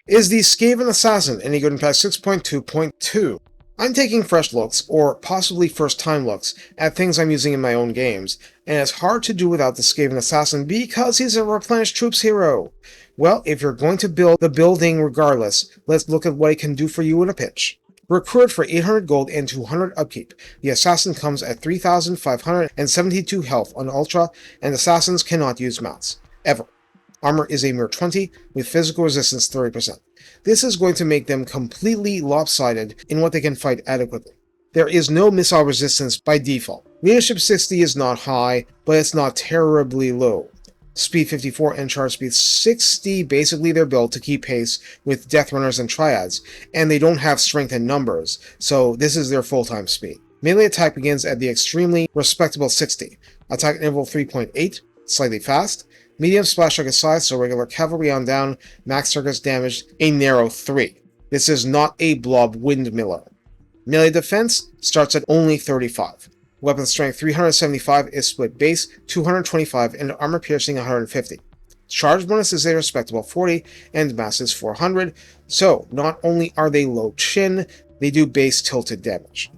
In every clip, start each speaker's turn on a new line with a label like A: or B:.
A: is the Skaven Assassin in Eagle Patch 6.2.2. I'm taking fresh looks, or possibly first-time looks, at things I'm using in my own games, and it's hard to do without the Skaven Assassin because he's a Replenish Troops hero. Well, if you're going to build the building regardless, let's look at what it can do for you in a pinch. Recruited for 800 gold and 200 upkeep, the Assassin comes at 3,572 health on Ultra, and Assassins cannot use mats. Ever. Armor is a mere 20, with physical resistance 30%. This is going to make them completely lopsided in what they can fight adequately. There is no missile resistance by default. Leadership 60 is not high, but it's not terribly low. Speed 54 and charge speed 60, basically they're built to keep pace with Death Runners and Triads, and they don't have strength in numbers, so this is their full-time speed. Melee attack begins at the extremely respectable 60. Attack interval 3.8, slightly fast. Medium splash target size, so regular cavalry on down. Max targets damage, a narrow 3. This is not a blob windmiller. Melee defense starts at only 35. Weapon strength 375 is split base, 225, and armor piercing 150. Charge bonus is a respectable 40, and mass is 400, so not only are they low chin, they do base tilted damage.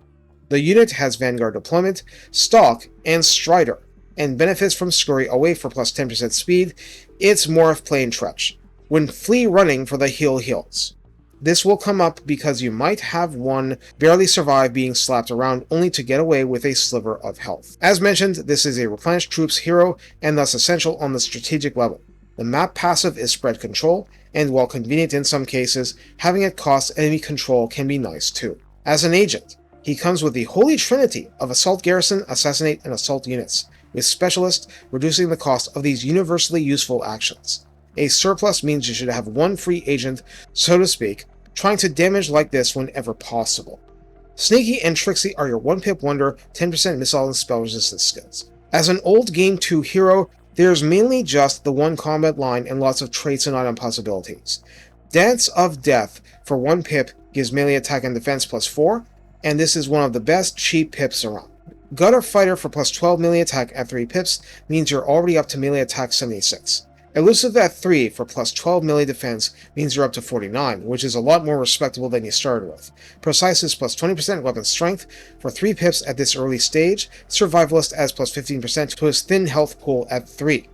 A: The unit has Vanguard deployment, Stalk, and Strider, and benefits from Scurry away for plus 10% speed. It's more of plain Tretch. When flee running for the heals. This will come up because you might have one barely survive being slapped around only to get away with a sliver of health. As mentioned, this is a Replenish Troops hero and thus essential on the strategic level. The map passive is spread control, and while convenient in some cases, having it cost enemy control can be nice too. As an agent, he comes with the holy trinity of Assault Garrison, Assassinate, and Assault units, with Specialist reducing the cost of these universally useful actions. A surplus means you should have one free agent, so to speak, trying to damage like this whenever possible. Sneaky and Tricksy are your 1-pip wonder, 10% missile and spell resistance skills. As an old Game 2 hero, there's mainly just the one combat line and lots of traits and item possibilities. Dance of Death for 1 pip gives melee attack and defense plus 4, and this is one of the best cheap pips around. Gutter Fighter for plus 12 melee attack at 3 pips means you're already up to melee attack 76. Elusive at 3 for plus 12 melee defense means you're up to 49, which is a lot more respectable than you started with. Precise is plus 20% weapon strength for 3 pips at this early stage. Survivalist adds plus 15% to his thin health pool at 3.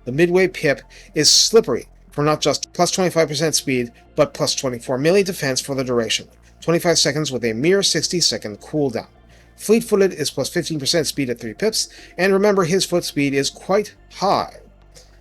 A: The midway pip is Slippery for not just plus 25% speed, but plus 24 melee defense for the duration. 25 seconds with a mere 60-second cooldown. Fleet-footed is plus 15% speed at 3 pips, and remember his foot speed is quite high.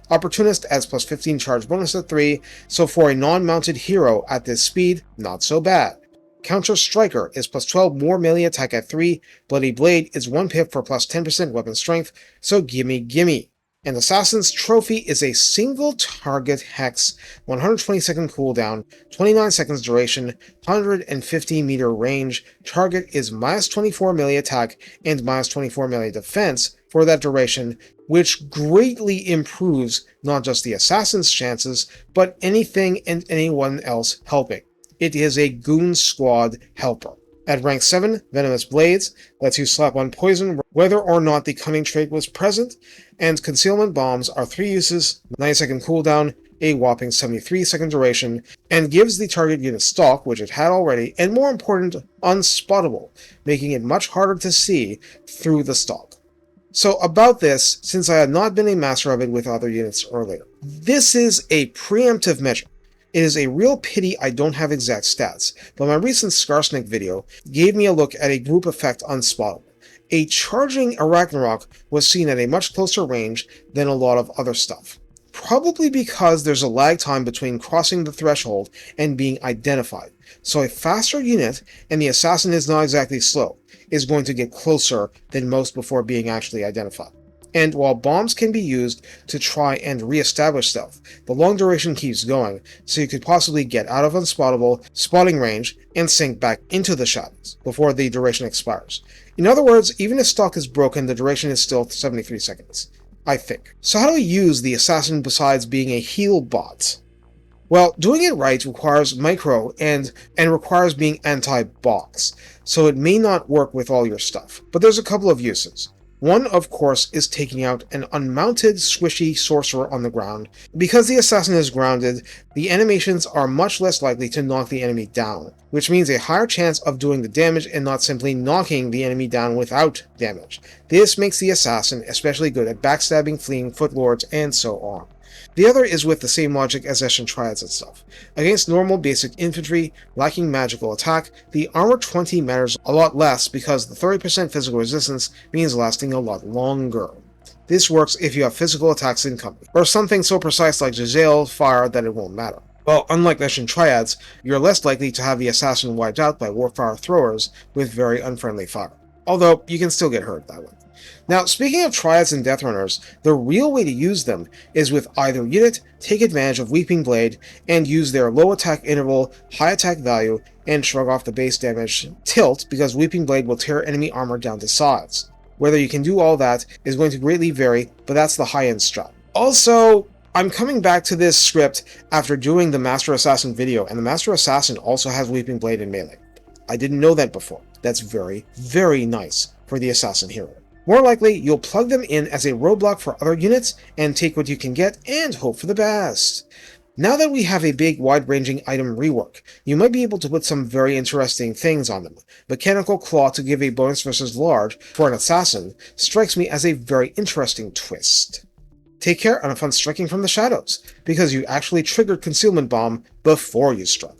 A: Opportunist adds plus 15 charge bonus at 3, so for a non-mounted hero at this speed, not so bad. Counter Striker is plus 12 more melee attack at 3, Bloody Blade is 1 pip for plus 10% weapon strength, so gimme. And Assassin's Trophy is a single target hex, 120 second cooldown, 29 seconds duration, 150 meter range. Target is minus 24 melee attack and minus 24 melee defense for that duration, which greatly improves not just the assassin's chances, but anything and anyone else helping. It is a goon squad helper. At rank 7, Venomous Blades lets you slap on poison whether or not the cunning trait was present, and Concealment Bombs are 3 uses, 9 second cooldown, a whopping 73 second duration, and gives the target unit Stalk, which it had already, and more important, Unspottable, making it much harder to see through the Stalk. So about this, since I had not been a master of it with other units earlier, this is a preemptive measure. It is a real pity I don't have exact stats, but my recent Skarsnik video gave me a look at a group effect Unspottable. A charging Ragnarok was seen at a much closer range than a lot of other stuff. Probably because there's a lag time between crossing the threshold and being identified, so a faster unit, and the assassin is not exactly slow, is going to get closer than most before being actually identified. And while bombs can be used to try and re-establish stealth, the long duration keeps going, so you could possibly get out of Unspottable, spotting range, and sink back into the shadows before the duration expires. In other words, even if Stalk is broken, the duration is still 73 seconds, I think. So how do we use the assassin besides being a heal bot? Well, doing it right requires micro and requires being anti-box, so it may not work with all your stuff, but there's a couple of uses. One, of course, is taking out an unmounted, squishy sorcerer on the ground. Because the assassin is grounded, the animations are much less likely to knock the enemy down, which means a higher chance of doing the damage and not simply knocking the enemy down without damage. This makes the assassin especially good at backstabbing, fleeing footlords, and so on. The other is with the same logic as Eshin Triads and stuff. Against normal basic infantry, lacking magical attack, the armor 20 matters a lot less because the 30% physical resistance means lasting a lot longer. This works if you have physical attacks incoming, or something so precise like Giselle fire that it won't matter. Well, unlike Eshin Triads, you're less likely to have the assassin wiped out by warfire throwers with very unfriendly fire. Although, you can still get hurt that way. Now, speaking of Triads and Deathrunners, the real way to use them is with either unit, take advantage of Weeping Blade, and use their low attack interval, high attack value, and shrug off the base damage tilt because Weeping Blade will tear enemy armor down to size. Whether you can do all that is going to greatly vary, but that's the high-end strat. Also, I'm coming back to this script after doing the Master Assassin video, and the Master Assassin also has Weeping Blade in melee. I didn't know that before. That's very, very nice for the Assassin hero. More likely, you'll plug them in as a roadblock for other units and take what you can get and hope for the best. Now that we have a big, wide-ranging item rework, you might be able to put some very interesting things on them. Mechanical Claw to give a bonus versus large for an assassin strikes me as a very interesting twist. Take care and have fun striking from the shadows, because you actually triggered Concealment Bomb before you struck.